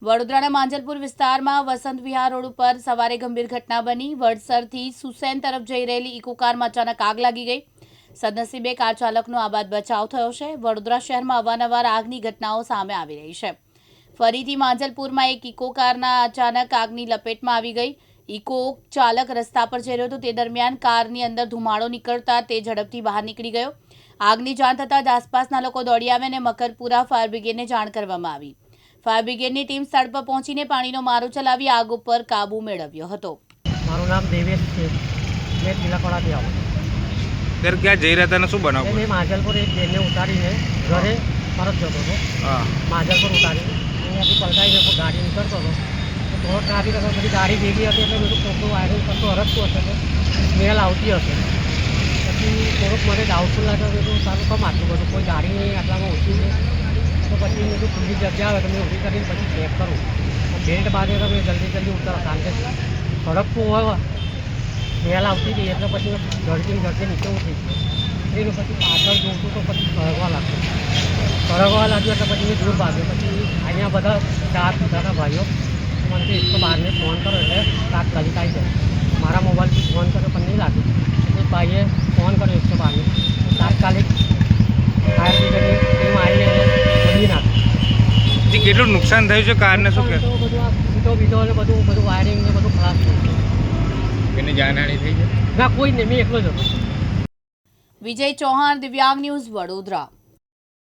વડોદરાના માંજલપુર વિસ્તારમાં વસંત વિહાર રોડ ઉપર સવારે ગંભીર ઘટના બની। વડસરથી સુસેન તરફ જઈ રહેલી ઇકો કારમાં અચાનક આગ લાગી ગઈ। સદનસીબે કાર ચાલકનો આબાદ બચાવ થયો છે। વડોદરા શહેરમાં અવારનવાર આગની ઘટનાઓ સામે આવી રહી છે। ફરીથી માંજલપુરમાં એક ઇકો કારના અચાનક આગની લપેટમાં આવી ગઈ। ઇકો ચાલક રસ્તા પર જઈ રહ્યો હતો તે દરમિયાન કારની અંદર ધુમાડો નીકળતા તે ઝડપથી બહાર નીકળી ગયો। આગની જાણ થતાં જ આસપાસના લોકો દોડી આવ્યા અને મકરપુરા ફાયર બ્રિગેડને જાણ કરવામાં આવી। फायर ब्रिगेडની ટીમ સ્થળ પર પહોંચીને પાણીનો મારો ચલાવી આગ ઉપર કાબુ મેળવ્યો હતો। મારું નામ દેવેશ છે, મેં તિલકવાડાથી આવું। સર ક્યાં જઈ રહ્યા હતા ને શું બનાવ? મેં માંજલપુર એક બેનને ઉતારીને ઘરે પરત જતો હતો। હા, માંજલપુર ઉતારીને અહીંયાથી પલટાઈને ગાડી નીકળતો હતો તો થોડો ટ્રાફિક હતો, બધી ગાડી ભેગી હતી એટલે બધું ખોટું વાયરિંગ કરતું હરકતું હશે તો સ્મેલ આવતી હશે। પછી થોડુંક મને ડાઉટફુલ લાગ્યો કે સારું કમ આટલું બધું કોઈ ગાડી આટલામાં ઓછી છે તો પછી મેં જો ખુલ્લી જગ્યા આવે તો મેં ઊભી કરીને પછી ચેક કરું। બેલ્ટ બાંધે તો મેં જલ્દી ઉતરો, કારણ કે સડકતું હોય સ્મેલ આવતી હતી એટલે પછી મેં ઝડપી નીચે ઉતરી ગયો। એનું પછી પાછળ જોતું તો પછી સળગવા લાગ્યું એટલે પછી મેં દૂર ભાગ્યો। પછી અહીંયા બધા ચાર પીતા હતા ભાઈઓ, મને 112ને ફોન કર્યો એટલે તાત્કાલિક આવી જાય। મારા મોબાઈલથી ફોન કર્યો પણ નહીં લાગ્યું, એટલે ભાઈએ ફોન કર્યો 112ને, તાત્કાલિક ફાયર બ્રિગેડની ટીમ આવીને બધી નાખી। કેટલું નુકસાન થયું છે કારને? શું કે બધું આ સીટો બીટો ને બધું વાયરિંગ ને બધું ખરાબ થયું છે। એની જાનહાની થઈ છે? ના, કોઈ નહીં, મેં એકલો જ હતો। વિજય ચૌહાણ, દિવ્યાંગ ન્યૂઝ, વડોદરા।